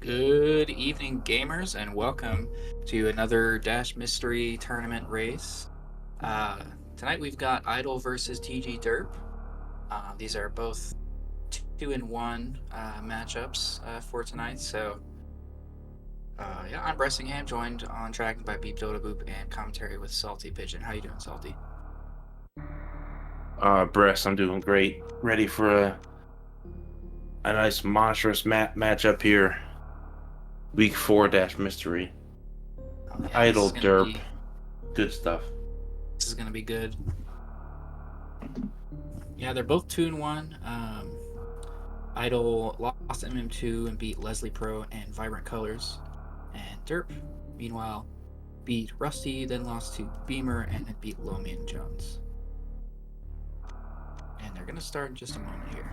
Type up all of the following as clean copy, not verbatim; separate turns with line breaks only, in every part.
Good evening, gamers, and welcome to another Dash Mystery Tournament race. Uh, Tonight we've got Idol versus TGDerp. These are both 2-in-1 matchups for tonight. So, I'm Bressingham, joined on track by Beep Doda Boop and commentary with Salty Pigeon. How you doing, Salty?
Bress, I'm doing great. Ready for a nice monstrous matchup here. Week 4 Dash Mystery.
Oh, yeah,
Idle Derp. Good stuff.
this is gonna be good. Yeah, they're both 2-in-1. Idol lost MM2 and beat Leslie Pro and Vibrant Colors. And Derp, meanwhile, beat Rusty, then lost to Beamer and then beat Lomian Jones. And they're going to start in just a moment here.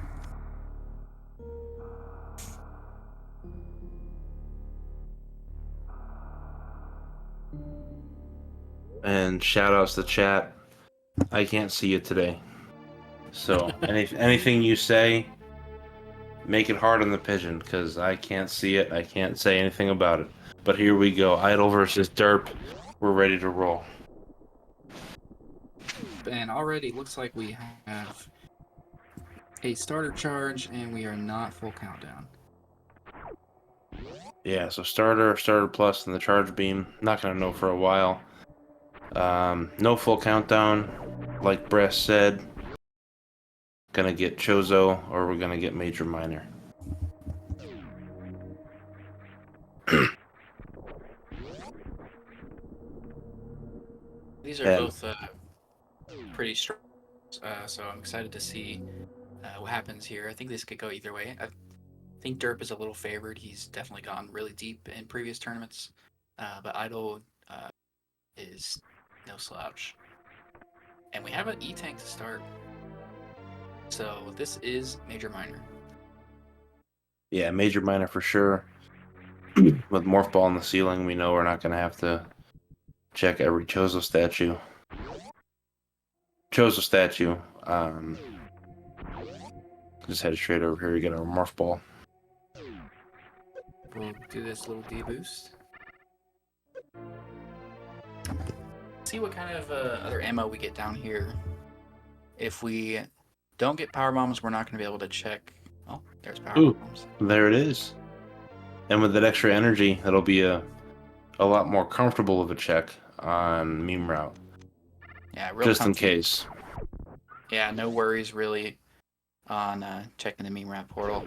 And shout outs to chat. I can't see you today. So anything you say, make it hard on the pigeon, because I can't see it. I can't say anything about it. But here we go. Idol versus Derp. We're ready to roll.
And already looks like we have a starter charge and we are not full countdown.
Yeah, so starter plus, and the charge beam. Not going to know for a while. No full countdown, like Bress said. Gonna get Chozo, or we're gonna get Major Minor.
These are both pretty strong, so I'm excited to see what happens here. I think this could go either way. I think Derp is a little favored. He's definitely gone really deep in previous tournaments, but Idol is no slouch. And we have an E-Tank to start. So this is Major Minor.
Yeah, Major Minor for sure. With Morph Ball on the ceiling, we know we're not going to have to check every Chozo statue. Just head straight over here to get our Morph Ball.
We'll do this little D-boost. See what kind of other ammo we get down here. If we don't get power bombs, we're not going to be able to check. Oh, there's power bombs.
There it is. And with that extra energy, that'll be a lot more comfortable of a check on meme route.
Yeah, real
just
comfy.
In case.
Yeah, no worries really on checking the meme route portal.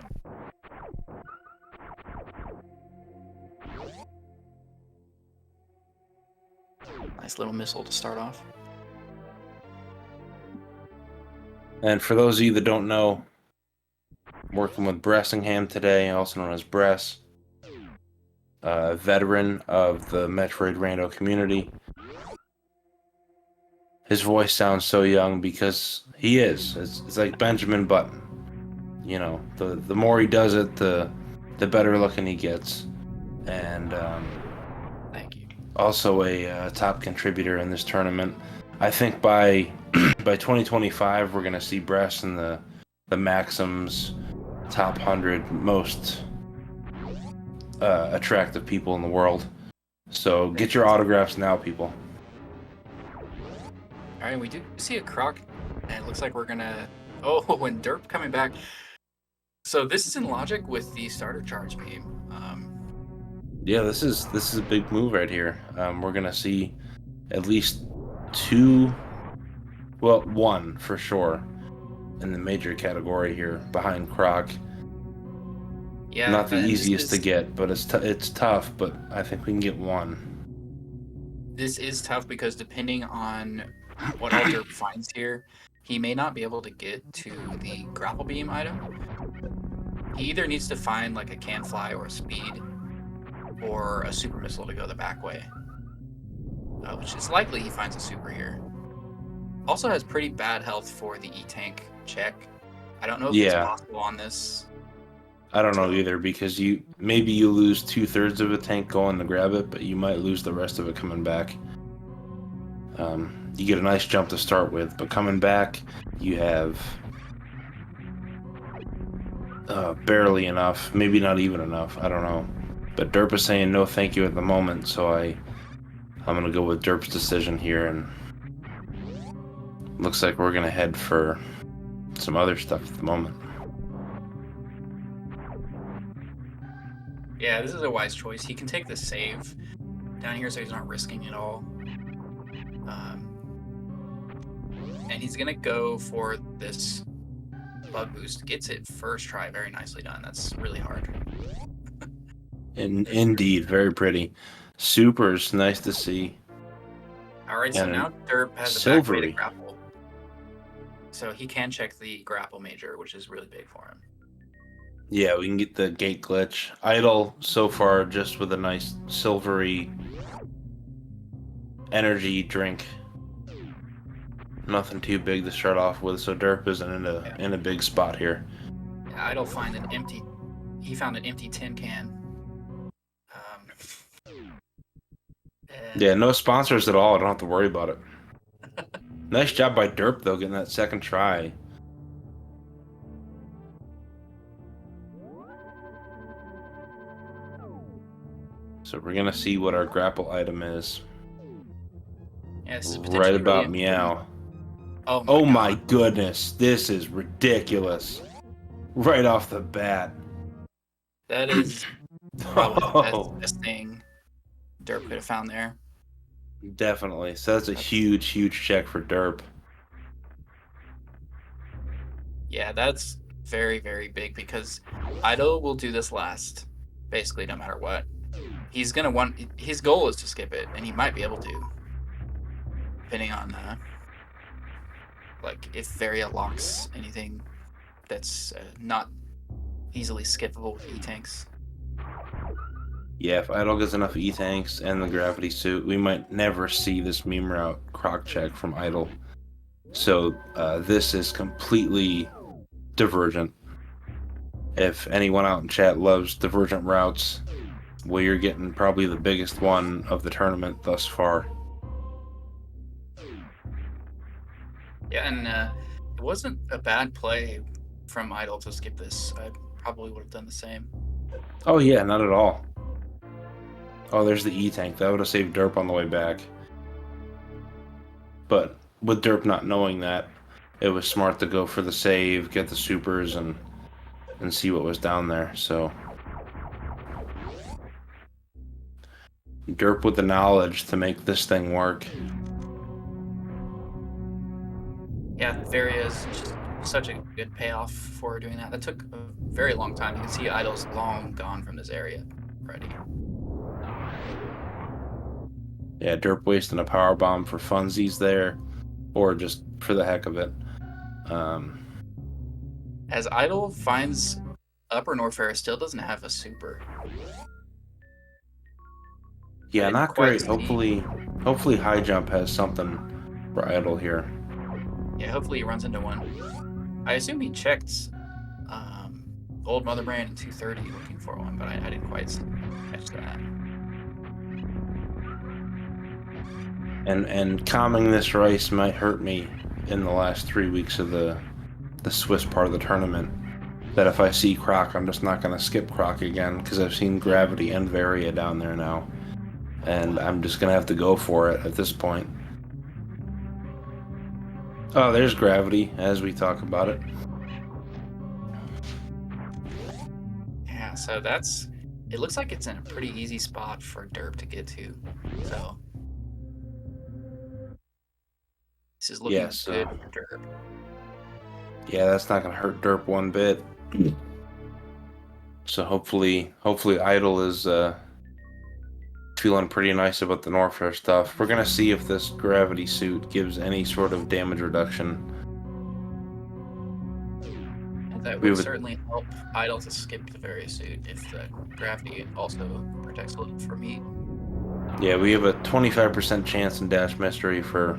Nice little missile to start off.
And for those of you that don't know, working with Bressingham today, also known as Bress, a veteran of the Metroid Rando community. His voice sounds so young because he is. It's like Benjamin Button. You know, the more he does it, the better looking he gets. And
thank you.
Also a top contributor in this tournament. I think by 2025 we're gonna see Bress in the Maxim's top 100 most attractive people in the world. So get your autographs now, people.
All right, we do see a Croc, and it looks like we're gonna. Oh, when Derp coming back. So this is in logic with the starter charge beam.
Yeah, this is a big move right here. We're gonna see at least two, well, one for sure, in the major category here behind Croc.
Yeah,
not the easiest to get, but it's tough. But I think we can get one.
This is tough because depending on what all Derp finds here, he may not be able to get to the grapple beam item. He either needs to find like a can fly or a speed, or a super missile to go the back way, which is likely he finds a super here. Also has pretty bad health for the E-Tank check. I don't know if it's possible on this.
I don't know either, because maybe you lose 2/3 of a tank going to grab it, but you might lose the rest of it coming back. You get a nice jump to start with, but coming back, you have barely enough, maybe not even enough. I don't know. But Derp is saying no thank you at the moment, so I'm going to go with Derp's decision here, and looks like we're going to head for some other stuff at the moment.
Yeah, this is a wise choice. He can take the save down here, so he's not risking it all. And he's gonna go for this bug boost. Gets it first try. Very nicely done. That's really hard.
Indeed, very pretty. Supers, nice to see.
All right, so
And
now Derp has a back way to grapple. So he can check the grapple major, which is really big for him.
Yeah, we can get the gate glitch. Idle so far just with a nice silvery energy drink. Nothing too big to start off with, so Derp isn't in a big spot here.
Yeah, Idle find an empty. He found an empty tin can.
Yeah, no sponsors at all. I don't have to worry about it. Nice job by Derp though, getting that second try. So we're gonna see what our grapple item is.
Yeah,
right about really meow. Oh my goodness, this is ridiculous. Right off the bat.
That is probably the best thing Derp could have found there.
Definitely. So that's a huge, huge check for Derp.
Yeah, that's very, very big because Idle will do this last, basically no matter what. He's gonna want. His goal is to skip it, and he might be able to, depending on like if Varia locks anything that's not easily skippable with E-tanks.
Yeah, if Idle gets enough E-tanks and the gravity suit, we might never see this meme route croc check from Idle. So this is completely divergent. If anyone out in chat loves divergent routes, well, you're getting probably the biggest one of the tournament thus far.
Yeah, and it wasn't a bad play from Idle to skip this. I probably would have done the same.
Oh yeah, not at all. Oh, there's the E-tank. That would have saved Derp on the way back. But with Derp not knowing that, it was smart to go for the save, get the supers, and see what was down there. So Derp with the knowledge to make this thing work.
Yeah, Varia is just such a good payoff for doing that. That took a very long time. You can see Idle's long gone from this area already.
Yeah, Derp wasting a power bomb for funsies there, or just for the heck of it.
As Idle finds Upper Norfair still doesn't have a super.
Yeah, not great. Hopefully High Jump has something for Idle here.
Yeah, hopefully he runs into one. I assume he checked Old Mother Brand in 230 looking for one, but I didn't quite catch that.
And calming this rice might hurt me in the last 3 weeks of the Swiss part of the tournament. That if I see Croc, I'm just not going to skip Croc again, because I've seen Gravity and Varia down there now. And I'm just going to have to go for it at this point. Oh, there's Gravity, as we talk about it.
Yeah, so it looks like it's in a pretty easy spot for Derp to get to. So this is looking good for Derp.
Yeah, that's not going to hurt Derp one bit. So hopefully Idle is feeling pretty nice about the Norfair stuff. We're going to see if this gravity suit gives any sort of damage reduction.
That would certainly help Idle to skip the Varia suit if the gravity also protects a little from heat.
Yeah, we have a 25% chance in Dash Mystery for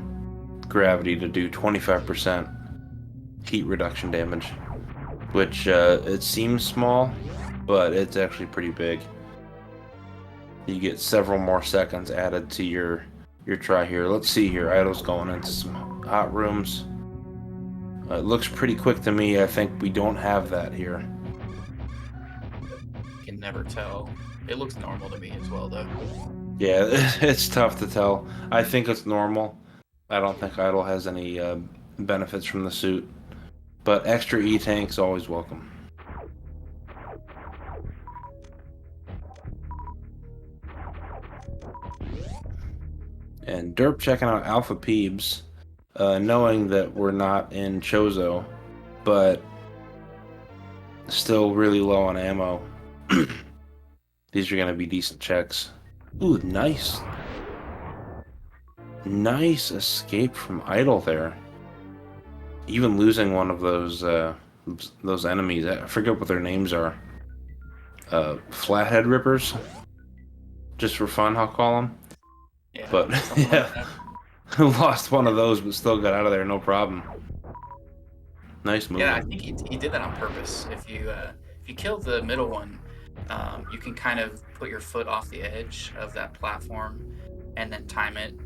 gravity to do 25% heat reduction damage, which it seems small, but it's actually pretty big. You get several more seconds added to your try here. Let's see here. Idle's going into some hot rooms. It looks pretty quick to me. I think we don't have that here.
Can never tell. It looks normal to me as well, though.
Yeah, it's tough to tell. I think it's normal. I don't think Idle has any benefits from the suit, but extra E-tank's always welcome. And Derp checking out Alpha Peebs, knowing that we're not in Chozo, but still really low on ammo. These are going to be decent checks. Ooh, nice. Nice escape from Idle there. Even losing one of those enemies. I forget what their names are. Flathead Rippers? Just for fun, I'll call them.
Yeah,
But yeah,
like
lost one of those, but still got out of there, no problem. Nice movement.
Yeah, I think he did that on purpose. If you kill the middle one, you can kind of put your foot off the edge of that platform, and then time it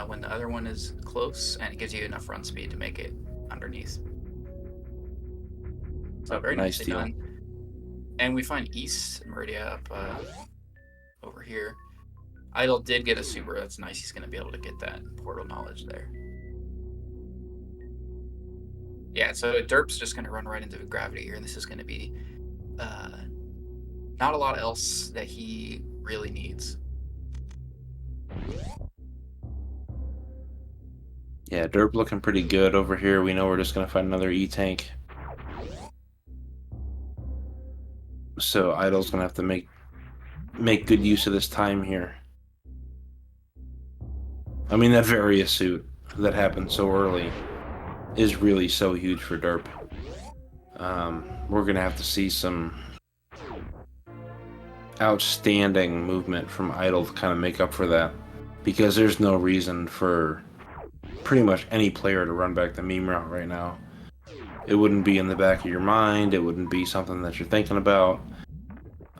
when the other one is close, and it gives you enough run speed to make it underneath. So very
Nice
nicely
deal.
done. And we find East Meridia up over here. Idle did get a super. That's nice. He's going to be able to get that portal knowledge there. Yeah, so Derp's just going to run right into gravity here, and this is going to be not a lot else that he really needs.
Yeah, Derp looking pretty good over here. We know we're just going to find another E-tank. So Idle's going to have to make good use of this time here. I mean, that Varia suit that happened so early is really so huge for Derp. We're going to have to see some outstanding movement from Idle to kind of make up for that, because there's no reason for pretty much any player to run back the meme route right now. It wouldn't be in the back of your mind. It wouldn't be something that you're thinking about.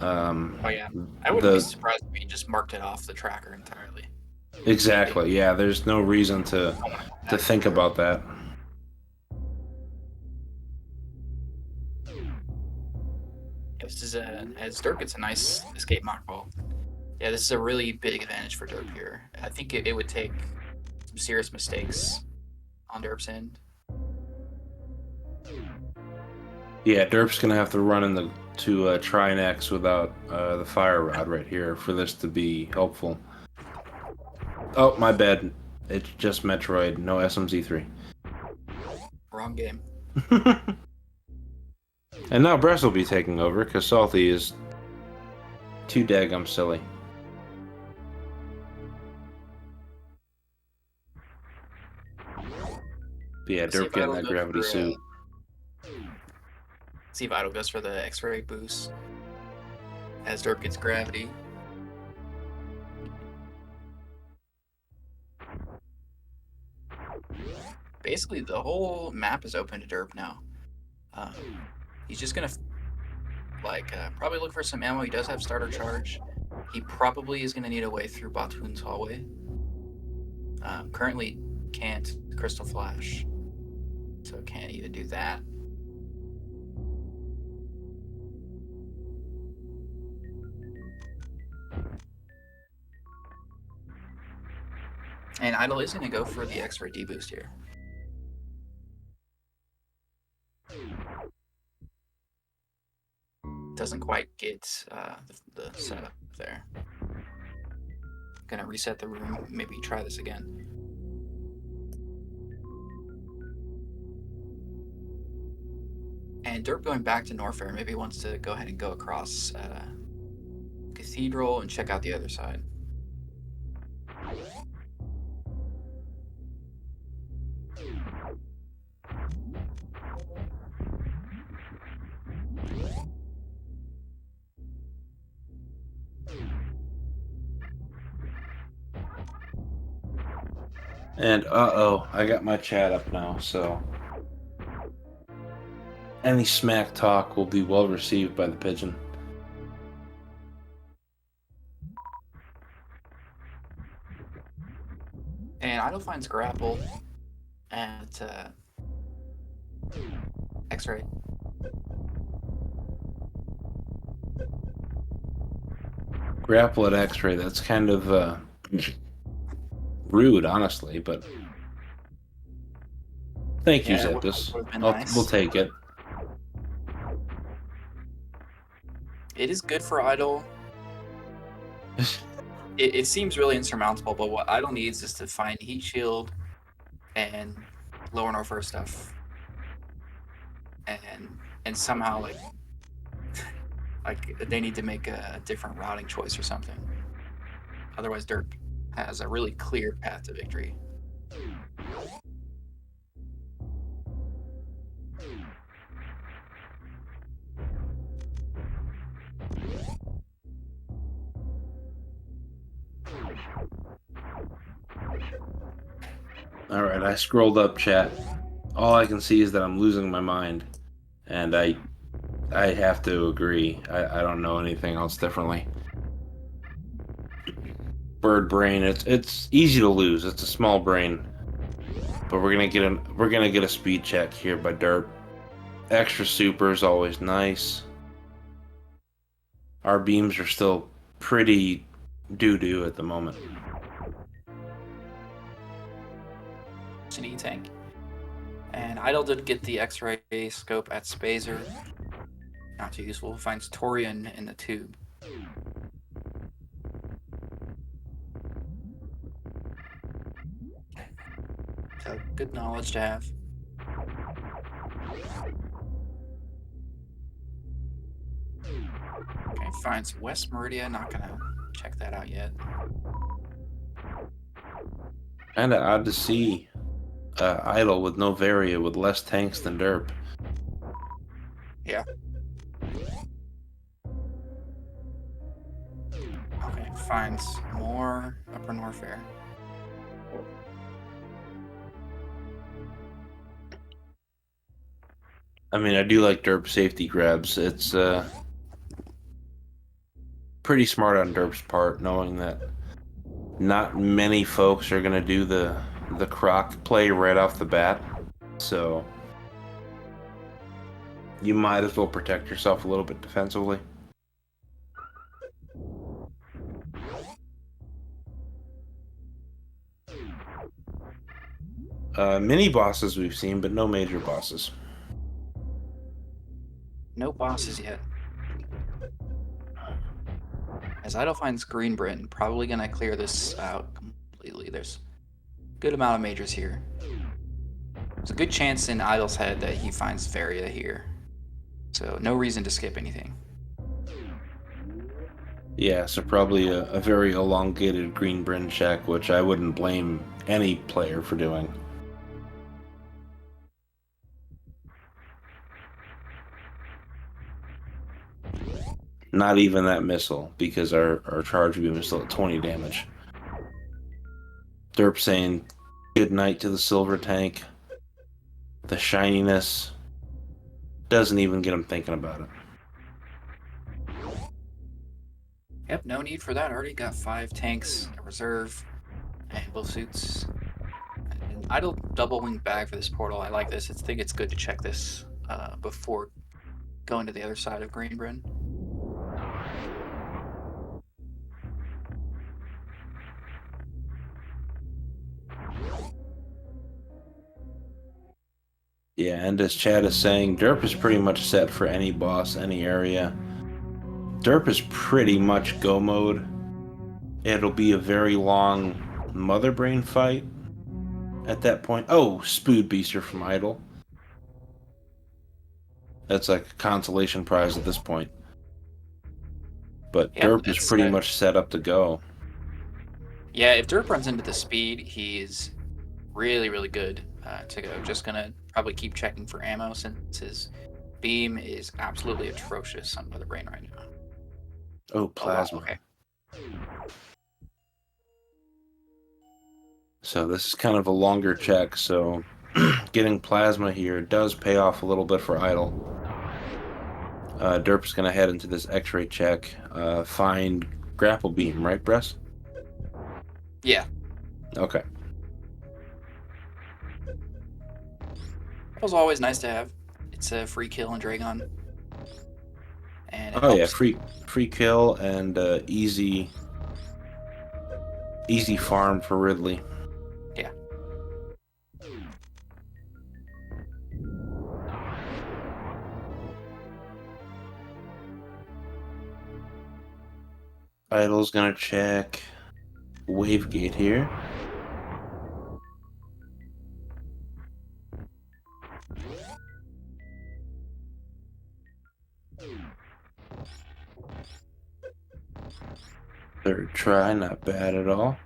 Oh yeah, I wouldn't be surprised if he just marked it off the tracker entirely.
Exactly. Yeah, there's no reason to think about that.
This is as Derp gets a nice escape mock ball. Yeah, this is a really big advantage for Derp here. I think it would take some serious mistakes on Derp's end.
Yeah, Derp's gonna have to run into Trinex without the fire rod right here for this to be helpful. Oh, my bad. It's just Metroid, no SMZ3.
Wrong game.
And now Bress will be taking over because Salty is too daggum silly. But yeah, Derp getting that gravity suit.
See if Idle goes for the X-ray boost as Derp gets gravity. Basically, the whole map is open to Derp now. He's just gonna probably look for some ammo. He does have starter charge. He probably is gonna need a way through Batoon's hallway. Currently can't Crystal Flash, so can't even do that. And Idle is going to go for the X-ray D-boost here. Doesn't quite get the setup there. Gonna reset the room, maybe try this again. And Derp going back to Norfair maybe wants to go ahead and go across Cathedral and check out the other side.
And I got my chat up now, so any smack talk will be well received by the pigeon.
And Idle finds grapple at X-ray.
Grapple at X-ray. That's kind of rude, honestly, but thank you,
Yeah, it would
Zeptus.
have been
We'll
nice.
take it.
It is good for idle. It seems really insurmountable, but what idle needs is to find heat shield and lower no first stuff, and somehow like they need to make a different routing choice or something. Otherwise, Derp has a really clear path to victory.
All right, I scrolled up chat. All I can see is that I'm losing my mind, and I have to agree. I don't know anything else differently. Bird brain. It's easy to lose. It's a small brain, but we're gonna get a speed check here by Derp. Extra super is always nice. Our beams are still pretty doo-doo at the moment.
It's an E-tank. And Idle did get the X-ray scope at Spazer. Not too useful. Finds Torian in the tube. So good knowledge to have. Okay, finds West Meridia. Not gonna check that out yet.
Kinda odd to see Idle with no Varia with less tanks than Derp.
Yeah. Okay, finds more Upper Norfair.
I mean, I do like Derp safety grabs. It's pretty smart on Derp's part, knowing that not many folks are gonna do the croc play right off the bat. So you might as well protect yourself a little bit defensively. Mini bosses we've seen, but no major bosses.
No bosses yet. As Idle finds Green Britain, probably gonna clear this out completely. There's a good amount of majors here. There's a good chance in Idle's head that he finds Varia here. So no reason to skip anything.
Yeah, so probably a very elongated Green Britain check, which I wouldn't blame any player for doing. Not even that missile, because our charge beam is still at 20 damage. Derp saying good night to the silver tank. The shininess doesn't even get him thinking about it.
Yep, no need for that. Already got 5 tanks, a reserve, and both suits. And Idle double wing bag for this portal. I like this. I think it's good to check this before going to the other side of Green Britain.
Yeah, and as Chad is saying, Derp is pretty much set for any boss, any area. Derp is pretty much go mode. It'll be a very long Mother Brain fight at that point. Oh, Spood Beaster from Idle. That's like a consolation prize at this point. But Derp is pretty much set up to go.
Yeah, if Derp runs into the speed, he's really, really good to go. Just gonna probably keep checking for ammo since his beam is absolutely atrocious on Mother Brain right now.
Oh, plasma.
Oh, wow, okay.
So this is kind of a longer check, so getting plasma here does pay off a little bit for Idle. Derp's gonna head into this X-ray check, find grapple beam, right, Bress?
Yeah.
Okay.
It was always nice to have. It's a free kill in Dragon. and it
Oh yeah,
helps.
free kill and easy farm for Ridley.
Yeah.
Idle's gonna check Wavegate here. Third try, not bad at all.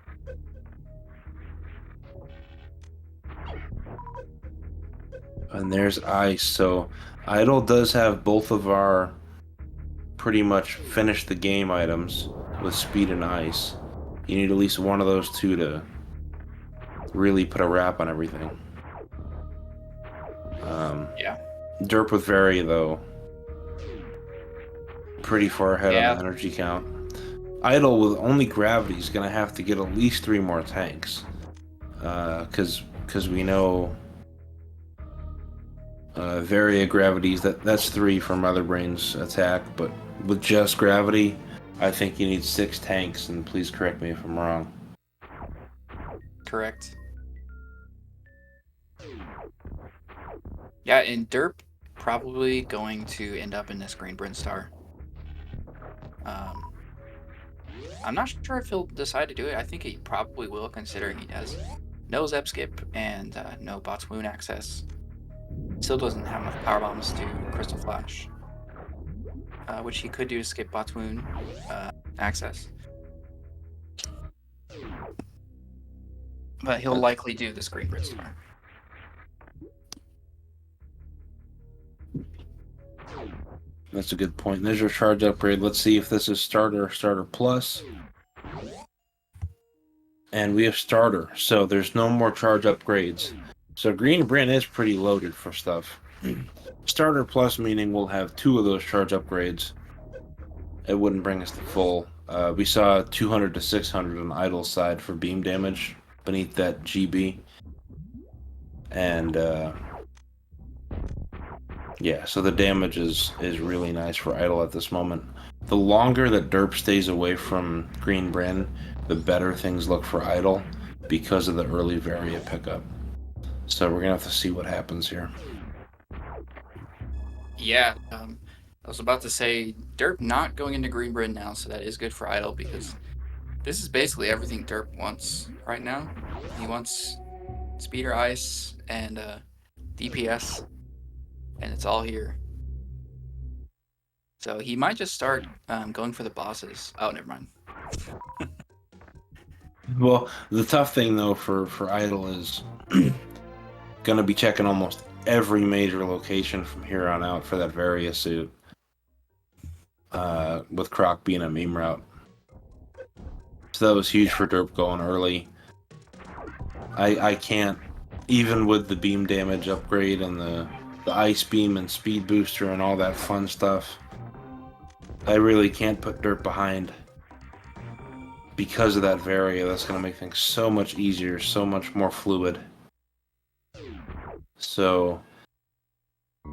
And there's Ice. So Idle does have both of our pretty much finish the game items with Speed and Ice. You need at least one of those two to really put a wrap on everything.
Yeah.
Derp with Vari, though, pretty far ahead on
Yeah.
the energy count. Idle with only gravity is going to have to get at least 3 more tanks. Because we know Varia gravities, that's 3 for Mother Brain's attack, but with just gravity, I think you need 6 tanks, and please correct me if I'm wrong.
Correct. Yeah, and Derp probably going to end up in this Green Brinstar. I'm not sure if he'll decide to do it. I think he probably will, considering he has no Zep Skip and no Bot's Wound access. Still doesn't have enough power bombs to Crystal Flash, which he could do to skip Bot's Wound access. But he'll likely do this Green Brinstar.
That's a good point. There's your charge upgrade. Let's see if this is starter plus. And we have starter, so there's no more charge upgrades. So Green Bryn is pretty loaded for stuff. Starter plus meaning we'll have 2 of those charge upgrades. It wouldn't bring us to full. We saw 200 to 600 on Idle's side for beam damage beneath that GB. And yeah, so the damage is really nice for Idle at this moment. The longer that Derp stays away from Green Bryn, the better things look for Idle because of the early Varia pickup. So we're going to have to see what happens here.
Yeah, I was about to say, Derp not going into Green Bryn now, so that is good for Idle, because this is basically everything Derp wants right now. He wants Speed or Ice and DPS, and it's all here. So he might just start going for the bosses. Oh, never mind.
Well, the tough thing, though, for Idle is going to be checking almost every major location from here on out for that Varia suit. With Croc being a meme route. So that was huge for Derp going early. I can't, even with the beam damage upgrade and the ice beam and speed booster and all that fun stuff, I really can't put Derp behind. Because of that Varia, that's going to make things so much easier, so much more fluid. So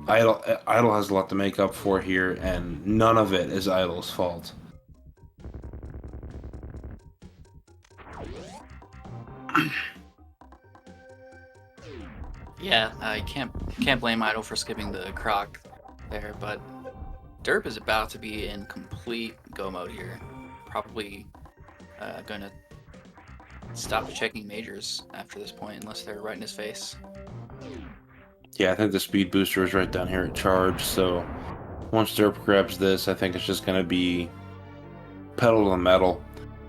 Idle has a lot to make up for here, and none of it is Idle's fault.
Yeah, I can't blame Idle for skipping the Croc there, but Derp is about to be in complete go mode here. Probably gonna stop checking majors after this point, unless they're right in his face.
Yeah, I think the speed booster is right down here at charge, so once Derp grabs this, I think it's just going to be pedal to the metal.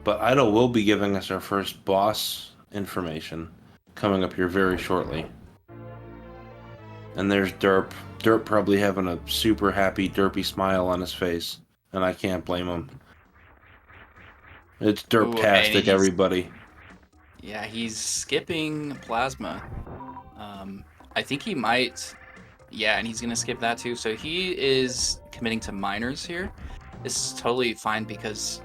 But Idle will be giving us our first boss information coming up here very shortly. And there's Derp. Derp probably having a super happy, derpy smile on his face, and I can't blame him. It's Derptastic, everybody.
Yeah, he's skipping Plasma. I think he might... Yeah, and he's going to skip that too. So he is committing to miners here. This is totally fine because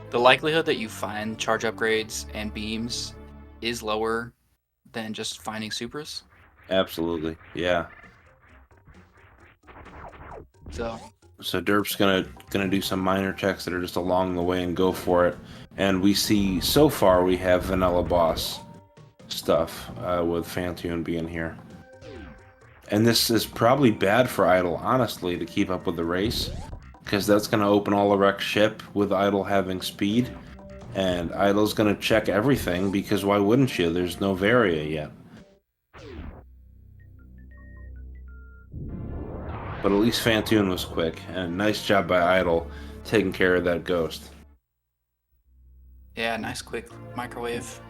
the likelihood that you find charge upgrades and beams is lower than just finding supers.
Absolutely, yeah. So Derp's gonna do some minor checks that are just along the way and go for it. And we see so far we have vanilla boss stuff with Fantoon being here. And this is probably bad for Idle, honestly, to keep up with the race, because that's gonna open all the wrecked ship with Idle having speed, and Idle's gonna check everything because why wouldn't you? There's no Varia yet. But at least Fantoon was quick, and nice job by Idle taking care of that ghost.
Yeah, nice quick microwave.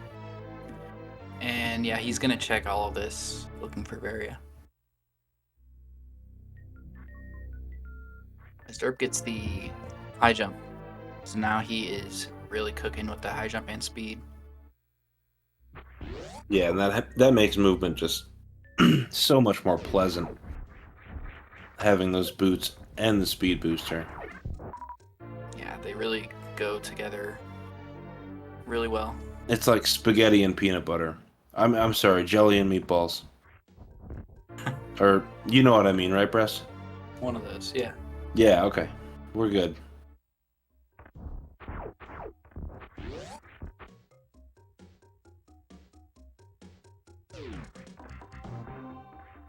And yeah, he's gonna check all of this, looking for Varia. As Derp gets the high jump, so now he is really cooking with the high jump and speed.
Yeah, and that makes movement just so much more pleasant, having those boots and the speed booster.
Yeah, they really go together really well.
It's like spaghetti and peanut butter. I'm sorry, jelly and meatballs. Or you know what I mean, right, Bress?
One of those, yeah.
Yeah, okay. We're good.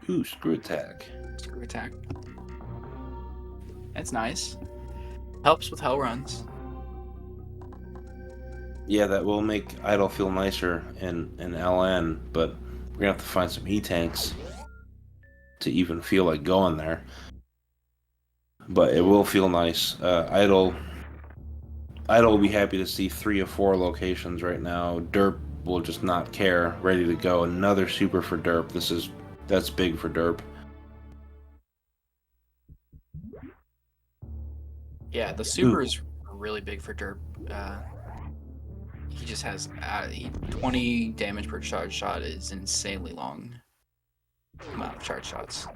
Ooh, screw attack.
Screw attack. That's nice. Helps with hell runs.
Yeah, that will make Idle feel nicer in LN, but we're gonna have to find some E-tanks to even feel like going there. But it will feel nice. Idle will be happy to see 3 of 4 locations right now. Derp will just not care, ready to go. Another super for Derp. That's big for Derp.
Yeah, the super is really big for Derp. He just has 20 damage per charge shot is insanely long amount of charge shots.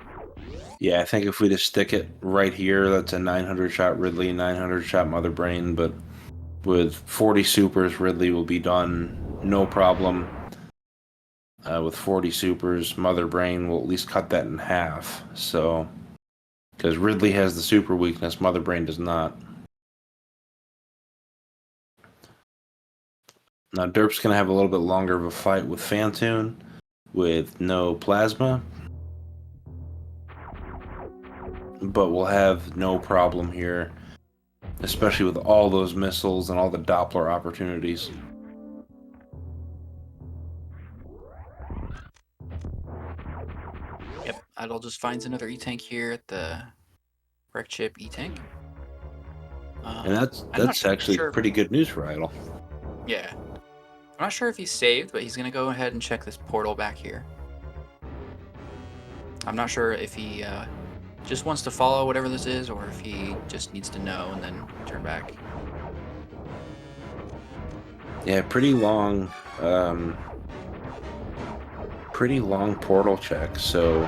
Yeah, I think if we just stick it right here, that's a 900 shot Ridley, 900 shot Mother Brain, but with 40 supers, Ridley will be done, no problem. With 40 supers, Mother Brain will at least cut that in half. So, because Ridley has the super weakness, Mother Brain does not. Now Derp's going to have a little bit longer of a fight with Fantoon, with no plasma. But we'll have no problem here, especially with all those missiles and all the Doppler opportunities.
Yep, Idle just finds another E-tank here at the wreck ship E-tank.
And that's actually pretty good news for Idle.
Yeah. I'm not sure if he's saved, but he's going to go ahead and check this portal back here. I'm not sure if he just wants to follow whatever this is, or if he just needs to know and then turn back.
Yeah, pretty long portal check, so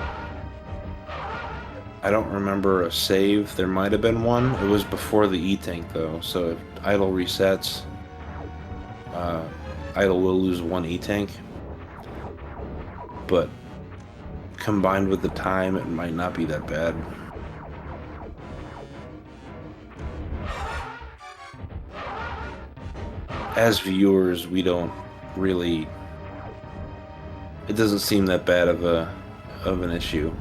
I don't remember a save. There might have been one. It was before the E-tank, though, so if Idle resets, Idle will lose 1 E-tank. But combined with the time, it might not be that bad. As viewers, we don't really... It doesn't seem that bad of an issue.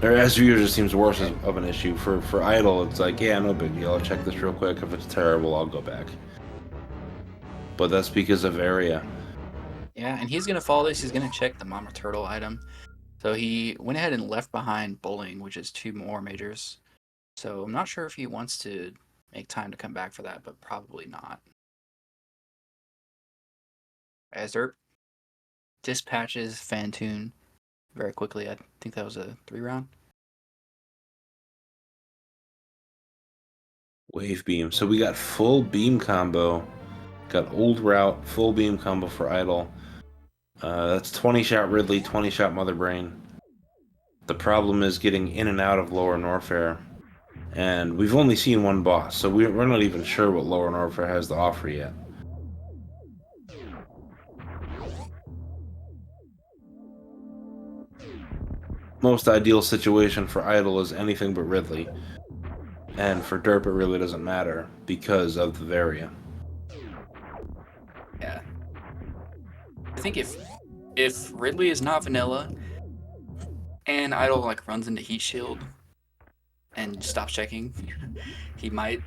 Or as viewers, it seems worse of an issue. For Idle, it's like, yeah, no big deal. I'll check this real quick. If it's terrible, I'll go back. But that's because of area.
Yeah, and he's going to follow this. He's going to check the Mama Turtle item. So he went ahead and left behind bowling, which is 2 more majors. So I'm not sure if he wants to make time to come back for that, but probably not. As Derp dispatches Fantoon very quickly. I think that was a 3-round.
Wave beam. So we got full beam combo. Got old route, full beam combo for Idle. That's 20 shot Ridley, 20 shot Mother Brain. The problem is getting in and out of Lower Norfair. And we've only seen 1 boss, so we're not even sure what Lower Norfair has to offer yet. Most ideal situation for Idle is anything but Ridley. And for Derp, it really doesn't matter because of the Varia.
Yeah. I think if Ridley is not vanilla and Idol like runs into heat shield and stops checking, he might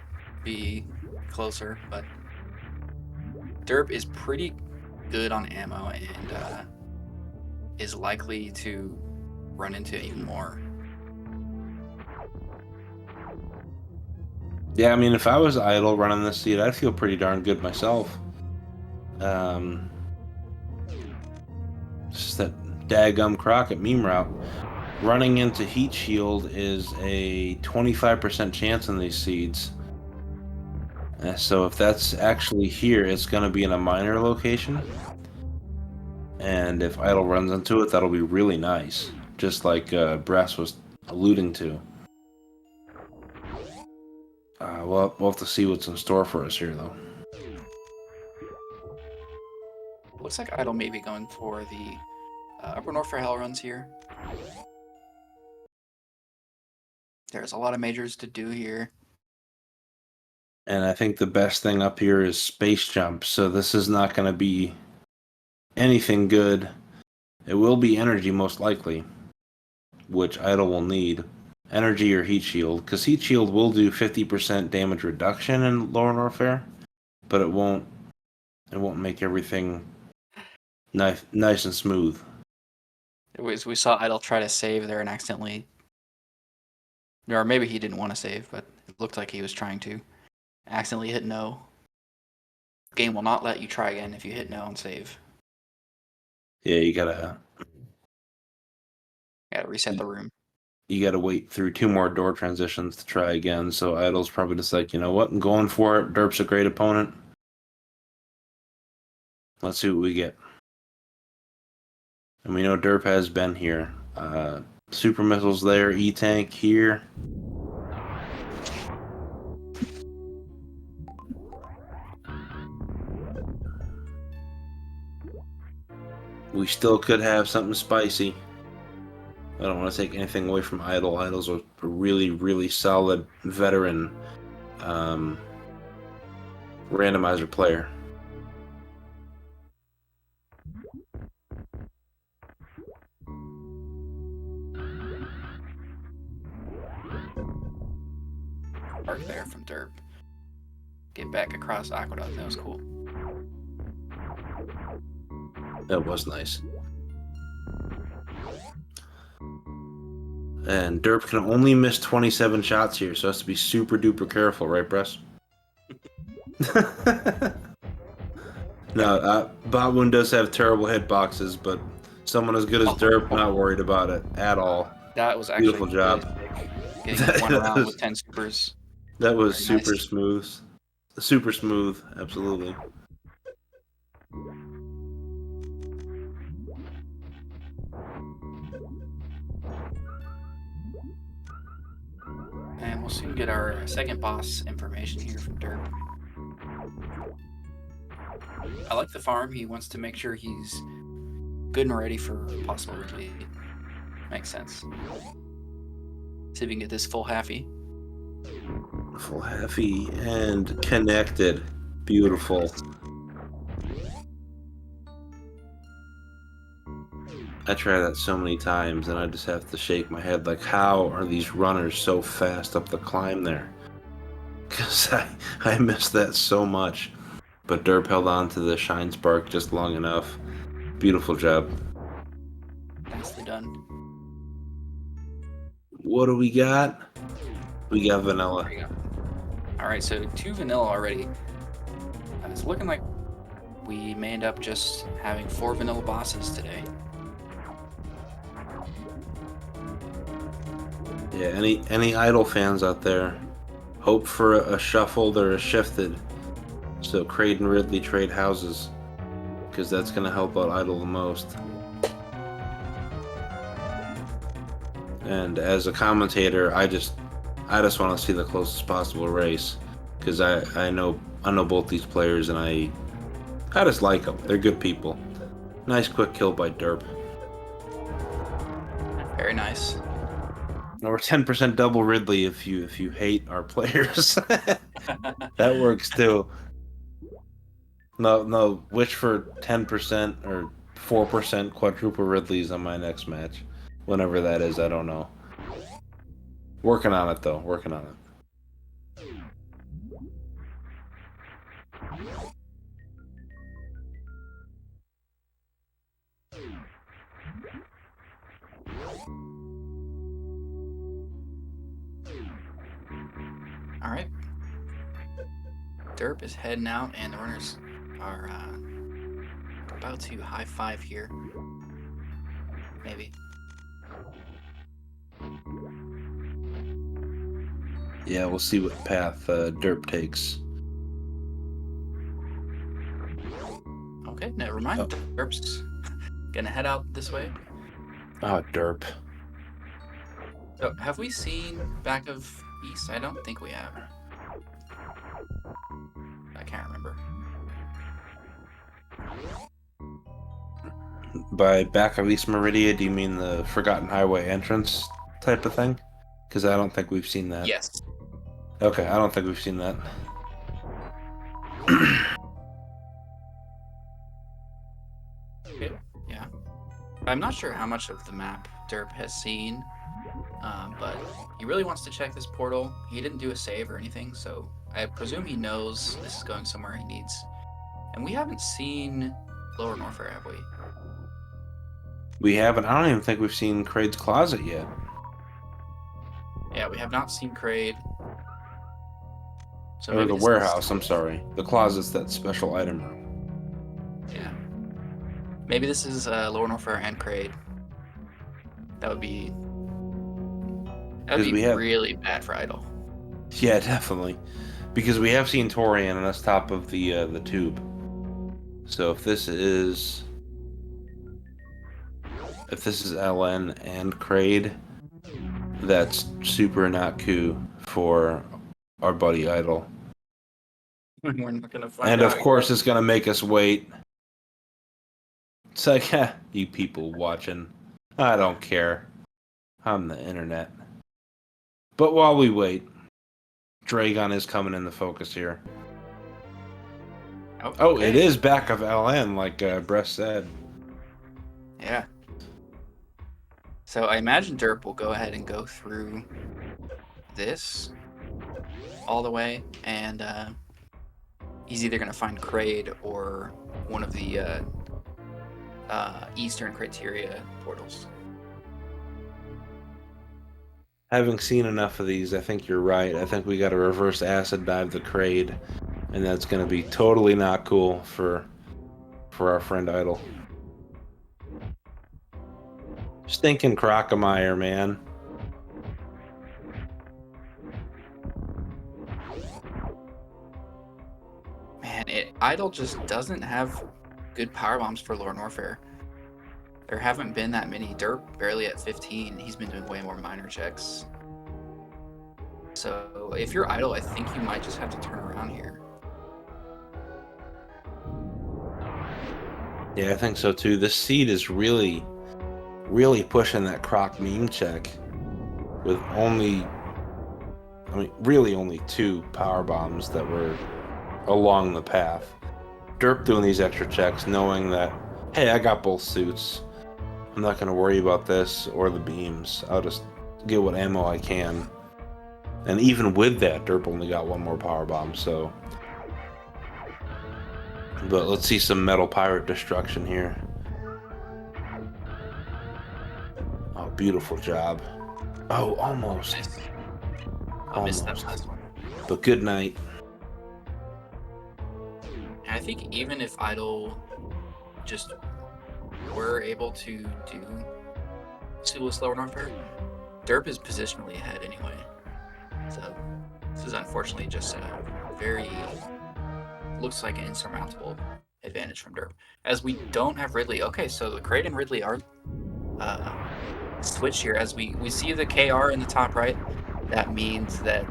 be closer, but Derp is pretty good on ammo and is likely to run into even more.
Yeah, I mean, if I was Idle running this seed, I'd feel pretty darn good myself. Just that daggum Crockett meme route. Running into heat shield is a 25% chance in these seeds. So if that's actually here, it's going to be in a minor location. And if Idle runs into it, that'll be really nice. Just like Brass was alluding to. We'll have to see what's in store for us here, though.
Looks like Idol may be going for the Upper North for Hell runs here. There's a lot of majors to do here.
And I think the best thing up here is Space Jump, so this is not going to be anything good. It will be energy, most likely, which Idle will need. Energy or Heat Shield, because Heat Shield will do 50% damage reduction in Lower Norfair, but it won't make everything nice and smooth.
We saw Idol try to save there and accidentally, or maybe he didn't want to save, but it looked like he was trying to. Accidentally hit no. Game will not let you try again if you hit no and save.
Yeah, you gotta
reset the room.
You gotta wait through 2 more door transitions to try again. So Idle's probably just like, you know what, I'm going for it. Derp's a great opponent. Let's see what we get. And we know Derp has been here. Super missiles there, E-Tank here. We still could have something spicy. I don't want to take anything away from Idle. Idle's a really, really solid veteran randomizer player.
Arc there from Derp. Get back across Aqueduct. That was cool.
That was nice. And Derp can only miss 27 shots here, so has to be super duper careful, right, Bress? No, Botwoon does have terrible hitboxes, but someone as good as Derp, not worried about it at all.
That was actually
beautiful job.
Getting one round with 10 supers.
That was
Very
super
nice.
smooth. Super smooth, absolutely.
And we'll soon get our second boss information here from Derp. I like the farm. He wants to make sure he's good and ready for possible Ridley. Makes sense. See if we can get this full halfy.
Full halfy and connected. Beautiful. I try that so many times and I just have to shake my head like, how are these runners so fast up the climb there? Because I miss that so much. But Derp held on to the Shine Spark just long enough. Beautiful job.
Nicely done.
What do we got? We got vanilla.
There you go. Alright, so 2 vanilla already. And it's looking like we may end up just having 4 vanilla bosses today.
Yeah, any Idle fans out there, hope for a shuffled or a shifted. So Kraid and Ridley trade houses, because that's going to help out Idle the most. And as a commentator, I just want to see the closest possible race, because I know both these players and I just like them. They're good people. Nice quick kill by Derp.
Very nice.
Or 10% double Ridley if you hate our players. That works too. No, wish for 10% or 4% quadruple Ridleys on my next match. Whenever that is, I don't know. Working on it though, working on it.
All right. Derp is heading out, and the runners are about to high five here. Maybe.
Yeah, we'll see what path Derp takes.
Okay, never mind.
Oh.
Derp's gonna head out this way.
Oh, Derp.
So, have we seen back of East? I don't think we have. I can't remember.
By back of East Meridia, do you mean the Forgotten Highway entrance type of thing? Because I don't think we've seen that.
Yes.
Okay, I don't think we've seen that.
Yeah. I'm not sure how much of the map Derp has seen, but he really wants to check this portal. He didn't do a save or anything, so I presume he knows this is going somewhere he needs. And we haven't seen Lower Norfair, have we?
We haven't. I don't even think we've seen Kraid's Closet yet.
Yeah, we have not seen Kraid. So
Or
maybe
the
this
warehouse,
is...
I'm sorry. The closet's that special item room.
Yeah. Maybe this is Lower Norfair and Kraid. That would be really bad for Idle.
Yeah, definitely. Because we have seen Torian on the top of the tube. So if this is LN and Kraid, that's super not cool for our buddy Idle.
We're not gonna find
And
out.
of course it's gonna make us wait. It's like, you people watching. I don't care. I'm the internet. But while we wait, Dragon is coming in the focus here. Oh,
Okay.
it is back of LN, like Bress said.
Yeah. So I imagine Derp will go ahead and go through this all the way, and he's either going to find Kraid or one of the Eastern Criteria portals.
Having seen enough of these, I think you're right. I think we got to reverse acid dive the Kraid, and that's going to be totally not cool for our friend Idle. Stinking Crocomire, man.
Man, Idle just doesn't have good power bombs for Lower Norfair. There haven't been that many. Derp barely at 15. He's been doing way more minor checks. So if you're Idle, I think you might just have to turn around here.
Yeah, I think so too. This seed is really pushing that Croc meme check with really only 2 power bombs that were along the path. Derp doing these extra checks, knowing that, hey, I got both suits. I'm not going to worry about this or the beams. I'll just get what ammo I can. And even with that, Derp only got 1 more power bomb, so... But let's see some Metal Pirate destruction here. Oh, beautiful job. Oh, almost.
I missed that last one.
But good night.
And I think even if Idle just were able to do Sueless Lower Norfair, Derp is positionally ahead anyway. So this is unfortunately just a very, looks like an insurmountable advantage from Derp. As we don't have Ridley. Okay, so the Kraid and Ridley are switch here. As we see the KR in the top right, that means that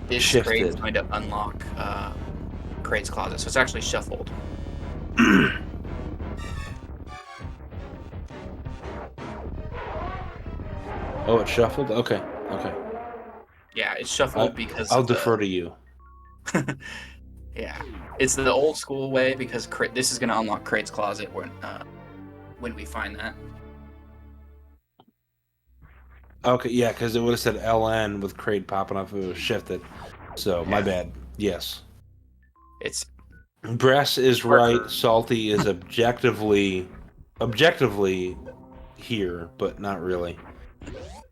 this Kraid is going to unlock Kraid's Closet. So it's actually shuffled.
Oh, it's shuffled? Okay.
Yeah, it's shuffled because
I'll
of
defer to you.
Yeah, it's the old school way because this is going to unlock Crate's Closet when we find that.
Okay, yeah, because it would have said LN with Crate popping up if it was shifted. So, my bad. Yes.
It's
Bress is right. Salty is objectively here, but not really.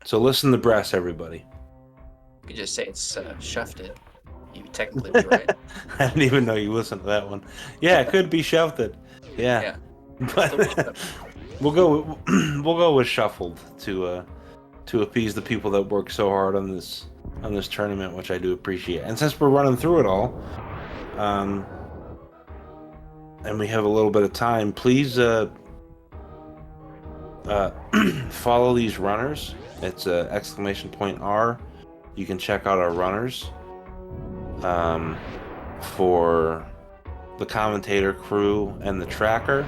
So listen to Bress, everybody.
You could just say it's shifted. You technically be right.
I didn't even know you listened to that one. Yeah, it could be shuffled. Yeah. But we'll go with shuffled to appease the people that work so hard on this tournament, which I do appreciate. And since we're running through it all, and we have a little bit of time, please follow these runners. It's !R. You can check out our runners for the commentator crew and the tracker.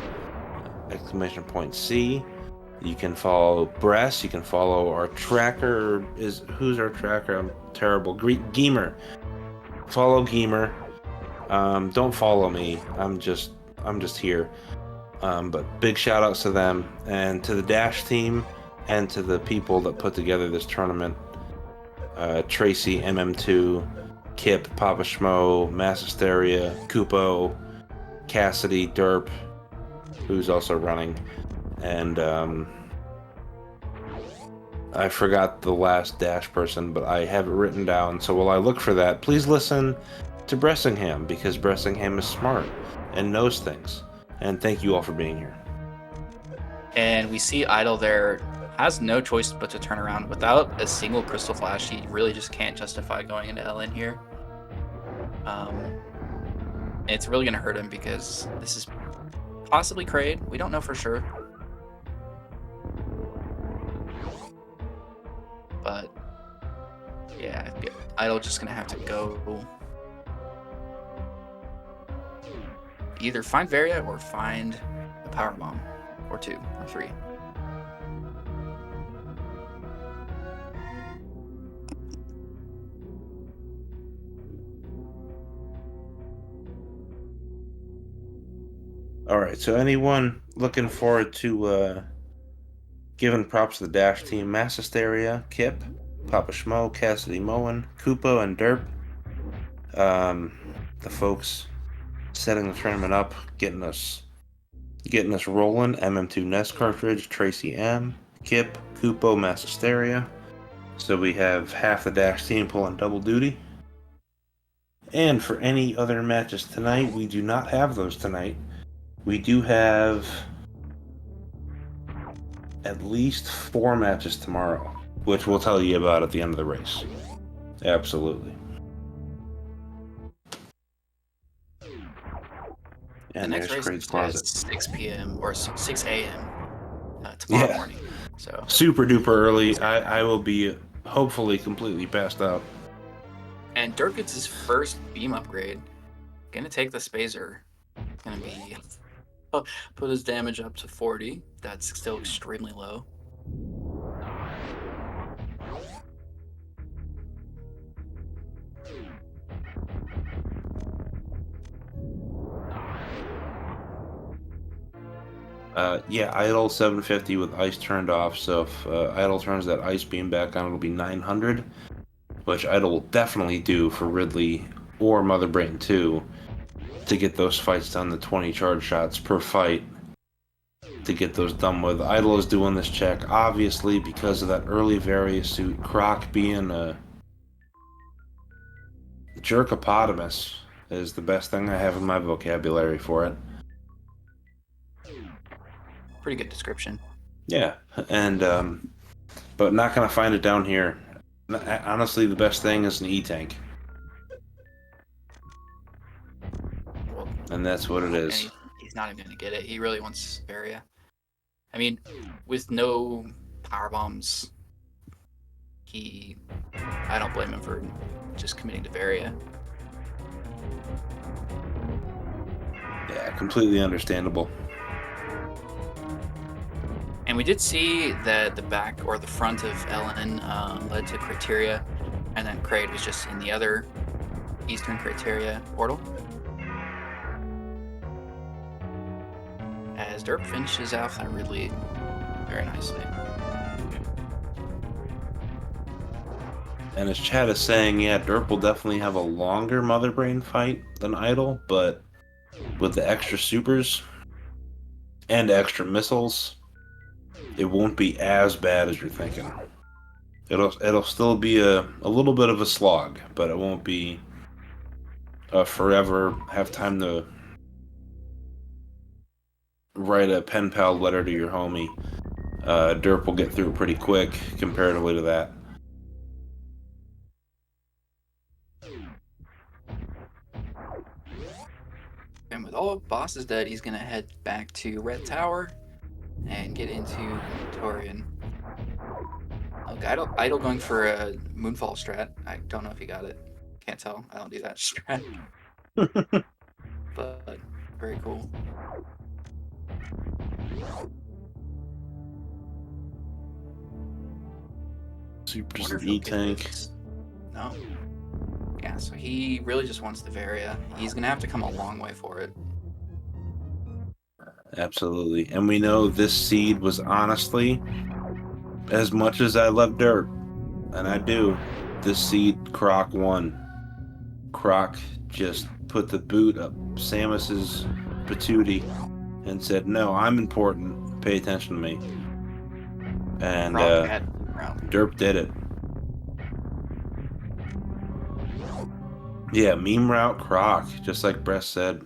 !C. You can follow Bress. You can follow our tracker. Who's our tracker? I'm terrible. Gamer. Follow Gamer. Don't follow me. I'm just here. But big shout outs to them and to the Dash team and to the people that put together this tournament. Tracy, MM2, Kip, Papa Schmo, Mass Hysteria, Kupo, Cassidy, Derp, who's also running, and I forgot the last Dash person, but I have it written down. So while I look for that, please listen to Bressingham, because Bressingham is smart and knows things. And thank you all for being here.
And we see Idle there has no choice but to turn around. Without a single Crystal Flash, he really just can't justify going into LN here. It's really going to hurt him because this is possibly Kraid. We don't know for sure. But yeah, Idle just going to have to go either find Varia or find a Power Bomb, or 2 or 3.
All right, so anyone looking forward to giving props to the Dash team? Mass Hysteria, Kip, Papa Schmo, Cassidy Moen, Kupo, and Derp. The folks setting the tournament up, getting us rolling. MM2 Nest cartridge, Tracy M, Kip, Kupo, Mass Hysteria. So we have half the Dash team pulling double duty. And for any other matches tonight, we do not have those tonight. We do have at least 4 matches tomorrow, which we'll tell you about at the end of the race. Absolutely.
And the next race is at 6 p.m. or 6 a.m. Tomorrow morning. So
super duper early. I will be hopefully completely passed out.
And Dirk gets his first beam upgrade. Gonna take the Spazer. Gonna be put his damage up to 40. That's still extremely low.
Yeah, Idle 750 with ice turned off, so if Idle turns that ice beam back on, it'll be 900, which Idle will definitely do for Ridley or Mother Brain 2 to get those fights done, the 20 charge shots per fight, to get those done with. Idle is doing this check, obviously, because of that early Varia suit, Croc being a jerkopotamus is the best thing I have in my vocabulary for it.
Pretty good description.
Yeah, and but not gonna find it down here. Honestly, the best thing is an E-tank, and that's what it is.
He's not even gonna get it. He really wants Varia. I mean, with no power bombs, I don't blame him for just committing to Varia.
Yeah, completely understandable.
And we did see that the back or the front of Ellen led to Criteria, and then Kraid was just in the other Eastern Criteria portal. As Derp finishes off that Ridley very nicely.
And as Chad is saying, yeah, Derp will definitely have a longer Mother Brain fight than Idle, but with the extra supers and extra missiles, it won't be as bad as you're thinking. It'll still be a little bit of a slog, but it won't be forever have time to write a pen pal letter to your homie. Derp will get through pretty quick comparatively to that.
And with all bosses dead, he's gonna head back to Red Tower and get into Torian. Oh, Idle going for a Moonfall strat. I don't know if he got it. Can't tell. I don't do that strat. But very cool.
Super just an E-tank.
No. Yeah, so he really just wants the Varia. He's gonna have to come a long way for it.
Absolutely. And we know this seed was honestly, as much as I love Dirt, and I do, this seed Croc won. Croc just put the boot up Samus's patootie and said, no, I'm important. Pay attention to me. And Derp did it. Yeah, meme route Croc, just like Bress said.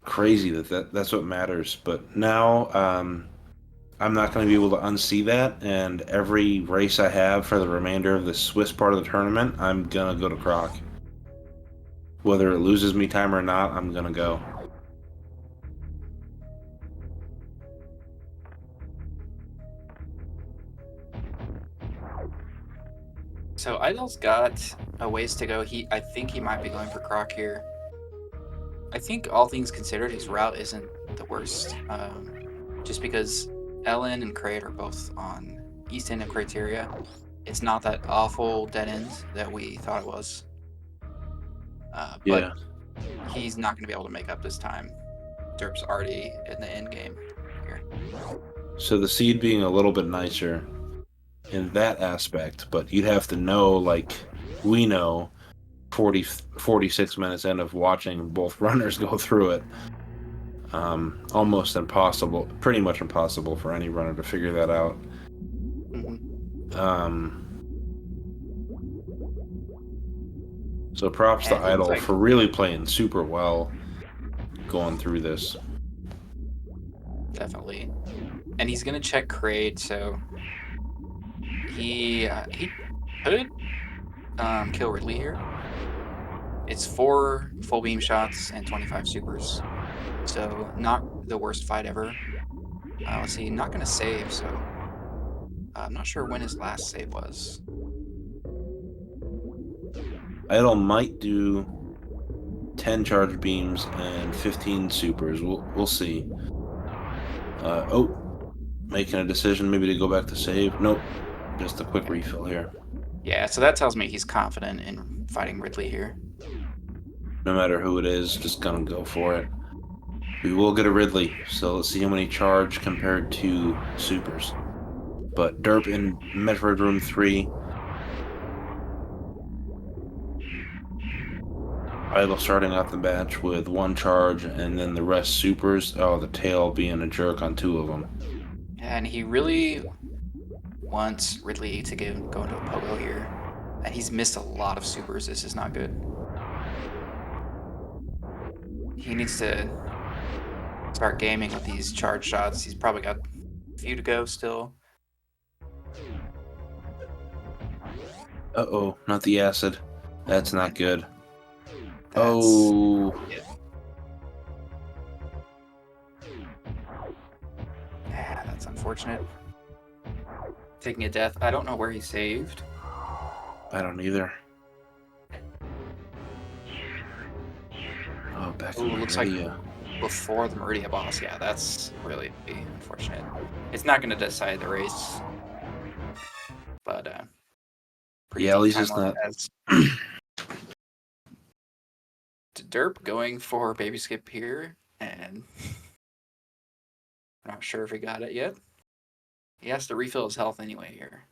Crazy that's what matters. But now I'm not going to be able to unsee that, and every race I have for the remainder of the Swiss part of the tournament, I'm going to go to Croc. Whether it loses me time or not, I'm going to go.
So Idle's got a ways to go. I think he might be going for Croc here. I think all things considered, his route isn't the worst. Just because Ellen and Kraid are both on east end of Criteria. It's not that awful dead end that we thought it was. But he's not going to be able to make up this time. Derp's already in the end game here.
So the seed being a little bit nicer in that aspect, but you'd have to know, like we know, 46 minutes in of watching both runners go through it. Almost impossible, pretty much impossible for any runner to figure that out. So props to Idle for really playing super well going through this.
Definitely. And he's going to check Kraid, so he could kill Ridley here. It's 4 full beam shots and 25 supers. So not the worst fight ever. Let's see, not going to save, so I'm not sure when his last save was.
Idle might do 10 charge beams and 15 supers. We'll see. Making a decision maybe to go back to save. Nope. Just a quick refill here.
Yeah, so that tells me he's confident in fighting Ridley here.
No matter who it is, just gonna go for it. We will get a Ridley, so let's see how many charge compared to supers. But Derp in Metroid Room 3. Idle starting out the batch with 1 charge and then the rest supers. Oh, the tail being a jerk on 2 of them.
And he really wants Ridley to go into a pogo here. And he's missed a lot of supers. This is not good. He needs to start gaming with these charge shots. He's probably got a few to go still.
Uh-oh, not the acid. That's not good.
Yeah. Yeah, that's unfortunate. Taking a death. I don't know where he saved.
I don't either. Oh, back in
looks
Maria.
before the Meridia boss. Yeah, that's really unfortunate. It's not going to decide the race, but pretty
Yeah, at
deep
least
time
it's
limit
not.
as Derp going for baby skip here, and I'm not sure if he got it yet. He has to refill his health anyway here.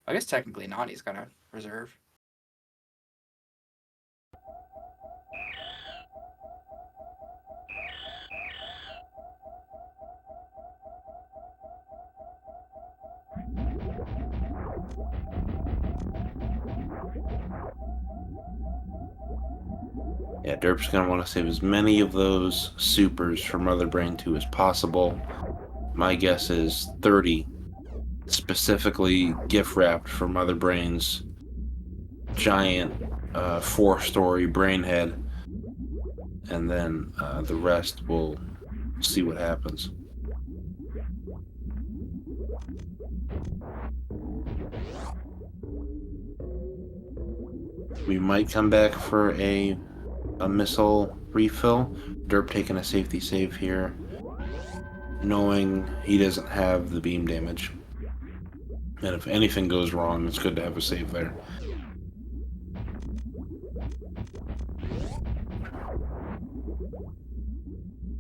I guess technically not. He's got a reserve.
Yeah, Derp's going to want to save as many of those supers for Mother Brain 2 as possible. My guess is 30, specifically gift wrapped for Mother Brain's giant 4-story brain head. And then the rest we'll see what happens. We might come back for a missile refill. Derp taking a safety save here, knowing he doesn't have the beam damage. And if anything goes wrong, it's good to have a save there.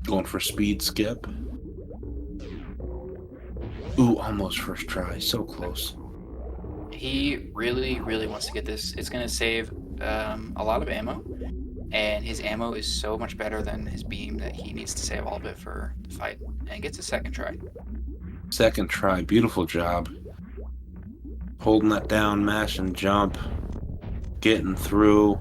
Going for speed skip. Ooh, almost first try. So close.
He really wants to get this. It's going to save a lot of ammo, and his ammo is so much better than his beam that he needs to save all of it for the fight, and gets a second try.
Second try. Beautiful job. Holding that down, mash and jump. Getting through.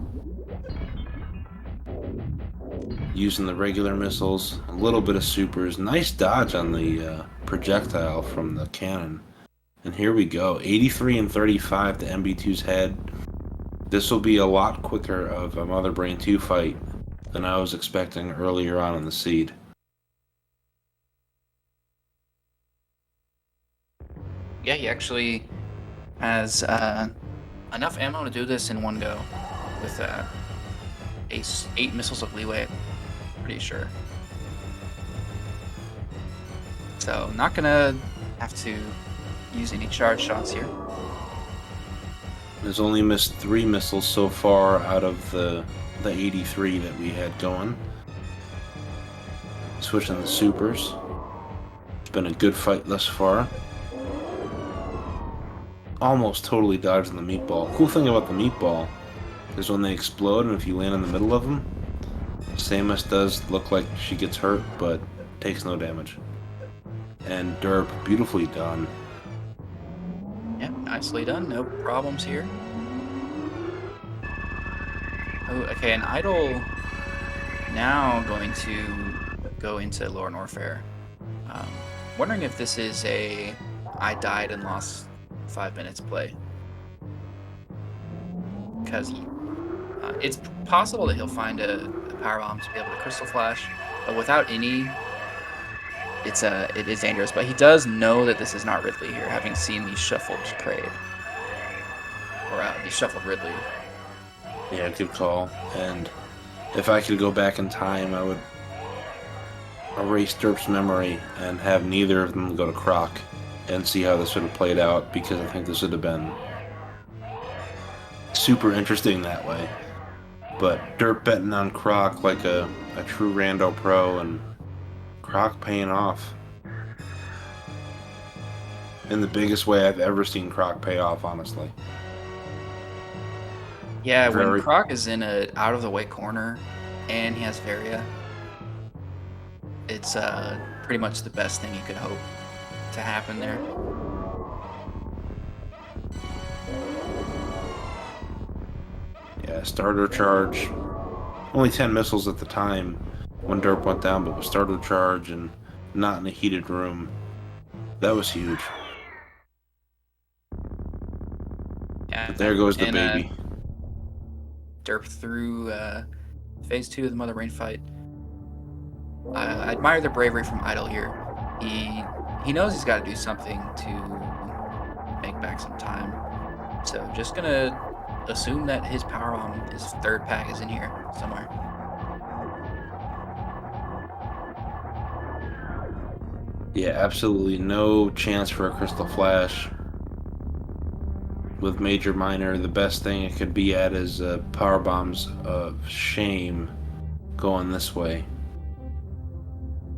Using the regular missiles. A little bit of supers. Nice dodge on the projectile from the cannon. And here we go. 83 and 35 to MB2's head. This will be a lot quicker of a Mother Brain 2 fight than I was expecting earlier on in the seed.
Yeah, he actually has enough ammo to do this in one go with 8 missiles of leeway, pretty sure. So not gonna have to use any charge shots here.
Has only missed 3 missiles so far out of the 83 that we had going. Switching the supers. It's been a good fight thus far. Almost totally dodging the meatball. Cool thing about the meatball is when they explode and if you land in the middle of them, Samus does look like she gets hurt, but takes no damage. And Derp, beautifully done.
Yeah, nicely done. No problems here. Oh, okay, and Idol now going to go into Lower Norfair. Wondering if this is a I died and lost 5 minutes play. Because it's possible that he'll find a power bomb to be able to Crystal Flash, but without any, it is dangerous. But he does know that this is not Ridley here, having seen the shuffled Kraid. Or the shuffled Ridley.
Yeah, good call. And if I could go back in time, I would erase Derp's memory and have neither of them go to Croc and see how this would have played out, because I think this would have been super interesting that way. But Derp betting on Croc like a true rando pro, and Croc paying off in the biggest way I've ever seen Croc pay off, honestly.
Yeah, when Croc is in a out of the way corner and he has Varia, it's pretty much the best thing you could hope to happen there.
Yeah, starter charge. Only 10 missiles at the time when Derp went down, but with starter charge and not in a heated room, that was huge.
Yeah,
but there goes the baby.
Derp through phase 2 of the Mother Brain fight. I admire the bravery from Idol here. He knows he's got to do something to make back some time. So just gonna assume that his power bomb, his third pack, is in here somewhere.
Yeah, absolutely no chance for a Crystal Flash. With Major Minor, the best thing it could be at is Power Bombs of Shame going this way.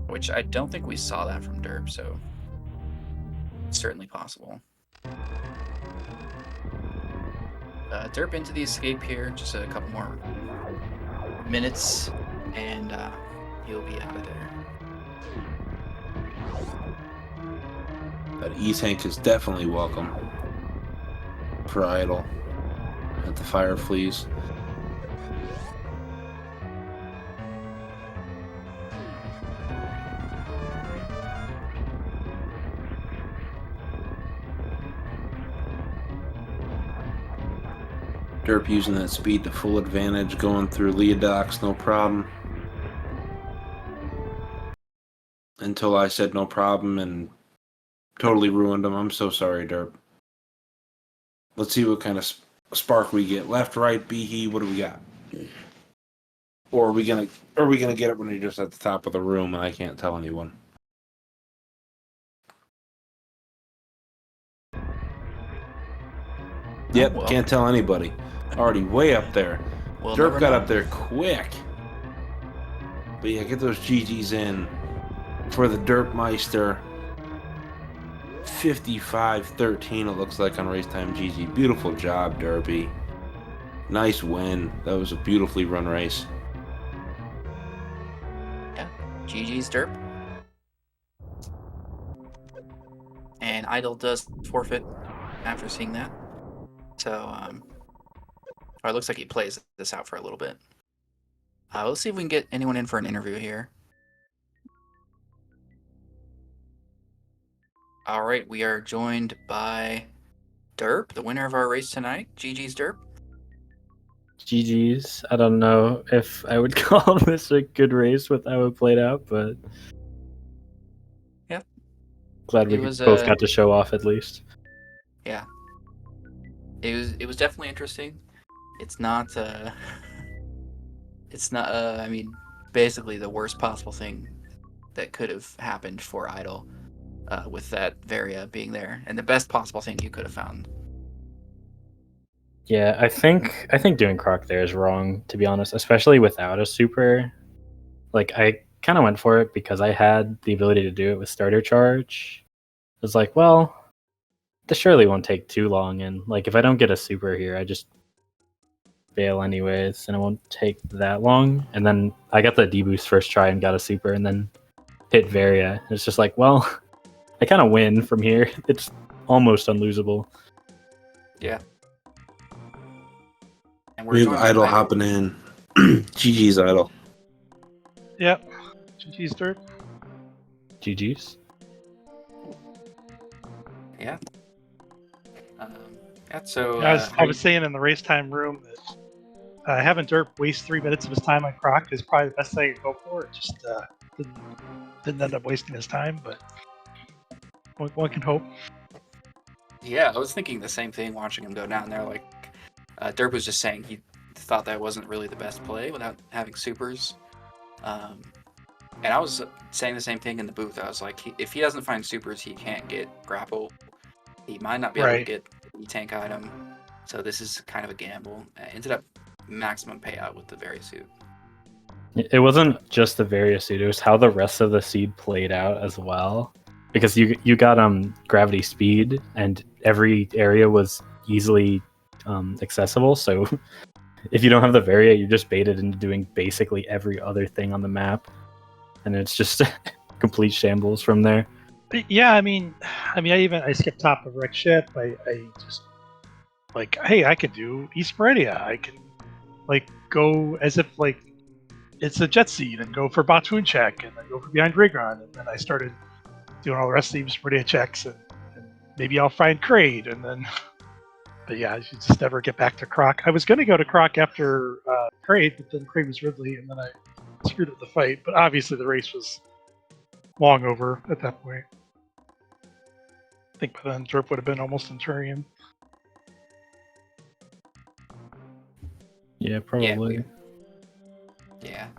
Which I don't think we saw that from Derp, so it's certainly possible. Derp into the escape here, just a couple more minutes, and he'll be out of there.
But E-Tank is definitely welcome for Idle at the Fire Fleas. Derp using that speed to full advantage, going through Leodox, no problem. Until I said no problem and totally ruined him. I'm so sorry, Derp. Let's see what kind of spark we get. Left, right, be he. What do we got? Or are we gonna get it when you're just at the top of the room and I can't tell anyone? Yep,
well.
Can't tell anybody. Already way up there.
We'll
Derp got
know.
up there quick. But yeah, get those GGs in for the Derpmeister. 55-13 it looks like on race time GG. Beautiful job, Derpy. Nice win. That was a beautifully run race.
Yeah, GG's Derp. And Idle does forfeit after seeing that. So, or it looks like he plays this out for a little bit. Let's see if we can get anyone in for an interview here. All right, we are joined by Derp, the winner of our race tonight. GG's Derp.
GG's. I don't know if I would call this a good race with how it played out, but
yeah,
glad we both got to show off at least.
Yeah, it was definitely interesting. It's not I mean, basically the worst possible thing that could have happened for Idle with that Varia being there, and the best possible thing you could have found.
Yeah, I think doing Croc there is wrong, to be honest, especially without a super. Like, I kind of went for it because I had the ability to do it with starter charge. I was like, well, this surely won't take too long, and like if I don't get a super here, I just fail anyways, and it won't take that long. And then I got the deboost first try and got a super, and then hit Varia. It's just like, well, I kind of win from here. It's almost unlosable.
Yeah.
And we have Idle hopping in. GG's Idle.
Yep. GG's Derp.
GG's.
Yeah. So
I was saying in the race time room that having Derp waste 3 minutes of his time on Croc is probably the best thing I could go for. It just didn't end up wasting his time, but one can hope.
Yeah, I was thinking the same thing watching him go down there. Like, Derp was just saying he thought that wasn't really the best play without having supers. And I was saying the same thing in the booth. I was like, if he doesn't find supers, he can't get grapple. He might not be able to get the E-Tank item. So this is kind of a gamble. Ended up maximum payout with the Varia suit.
It wasn't just the Varia suit, it was how the rest of the seed played out as well. Because you got gravity speed, and every area was easily accessible. So if you don't have the Varia, you're just baited into doing basically every other thing on the map, and it's just complete shambles from there.
Yeah, I mean, I skipped top of wreck ship. I just like, hey, I could do East Meridia. I can like go as if like it's a jet seed and go for Batoon check and then go for behind Rigron, and then I started doing all the rest of the East Meridia checks, and maybe I'll find Kraid, and then. But yeah, you just never get back to Croc. I was going to go to Croc after Kraid, but then Kraid was Ridley, and then I screwed up the fight. But obviously the race was long over at that point. I think by then Derp would have been almost in Turian.
Yeah, probably.
Yeah.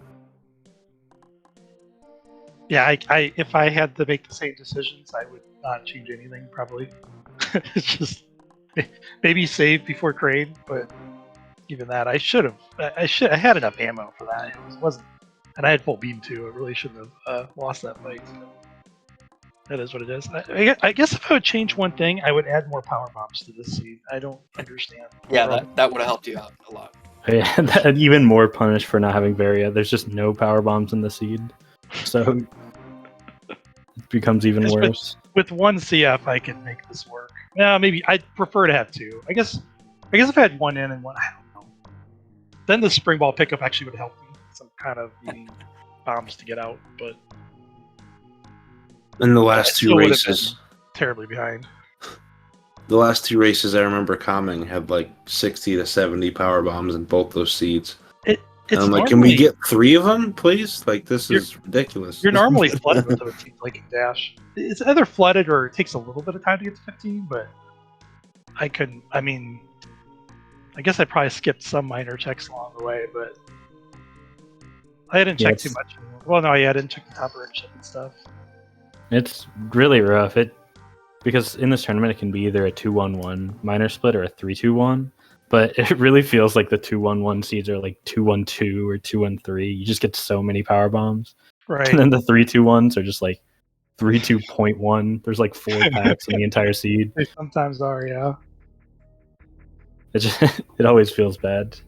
Yeah, I if I had to make the same decisions, I would not change anything. Probably, it's just maybe save before crane, but even that, I should have. I had enough ammo for that. It wasn't, and I had full beam too. I really shouldn't have lost that fight. That is what it is. I guess if I would change one thing, I would add more power bombs to this seed. I don't understand.
Yeah, that would have helped you out a lot.
Yeah, that even more punished for not having Varia. There's just no power bombs in the seed, so it becomes even worse.
With one CF, I can make this work. Yeah, maybe I'd prefer to have two. I guess if I had one in and one, I don't know. Then the spring ball pickup actually would help me. Some kind of needing bombs to get out, but
In the last two races,
terribly behind.
the last two races I remember coming had like 60 to 70 power bombs in both those seeds. And I'm like, can we get 3 of them, please? Like, this is ridiculous.
You're normally flooded with them, it seems like in Dash. It's either flooded or it takes a little bit of time to get to 15, but I couldn't. I mean, I guess I probably skipped some minor checks along the way, but I didn't check too much. Well, no, yeah, I didn't check the top range and stuff.
It's really rough. Because in this tournament it can be either a 2-1-1 minor split or a 3-2-1. But it really feels like the 2-1-1 seeds are like 2-1-2 or 2-1-3. You just get so many power bombs.
Right.
And then the 3-2-1s are just like 3-2.1. There's like 4 packs in the entire seed.
They sometimes are, yeah.
It always feels bad.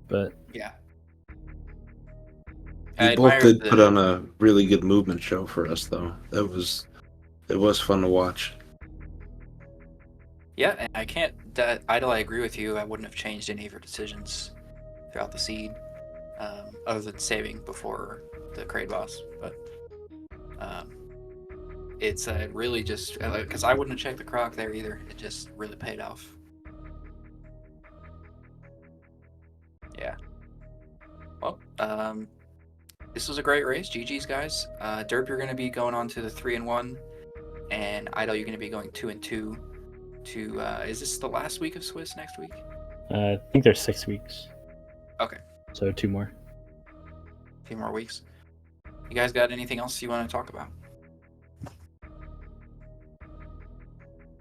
But
yeah.
You both did put on a really good movement show for us, though. It was fun to watch.
Yeah, and I can't. Idle, I agree with you. I wouldn't have changed any of your decisions throughout the seed, other than saving before the Kraid boss. But it's really just because I wouldn't have checked the croc there either. It just really paid off. Yeah. Well, this was a great race. GG's, guys. Derp, you're going to be going on to the 3-1, and Idle, you're going to be going 2-2. Is this the last week of Swiss next week?
I think there's 6 weeks.
Okay.
So 2 more.
2 more weeks. You guys got anything else you want to talk about?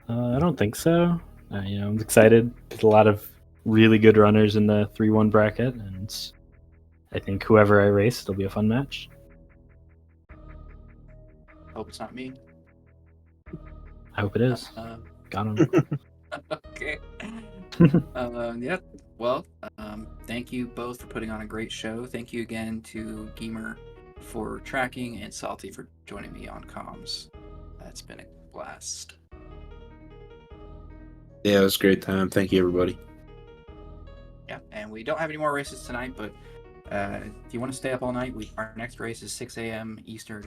I don't think so. I'm excited. There's a lot of really good runners in the 3-1 bracket, and I think whoever I race, it'll be a fun match.
Hope it's not me.
I hope it is. Got him.
Okay. Yeah. Well, thank you both for putting on a great show. Thank you again to Gamer for tracking and Salty for joining me on comms. That's been a blast.
Yeah, it was a great time. Thank you, everybody.
Yeah, and we don't have any more races tonight, but if you want to stay up all night, our next race is 6 a.m. Eastern.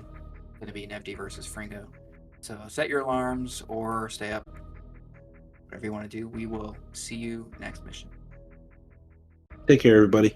It's going to be Nevdi versus Fringo. So set your alarms or stay up. Whatever you want to do. We will see you next mission.
Take care, everybody.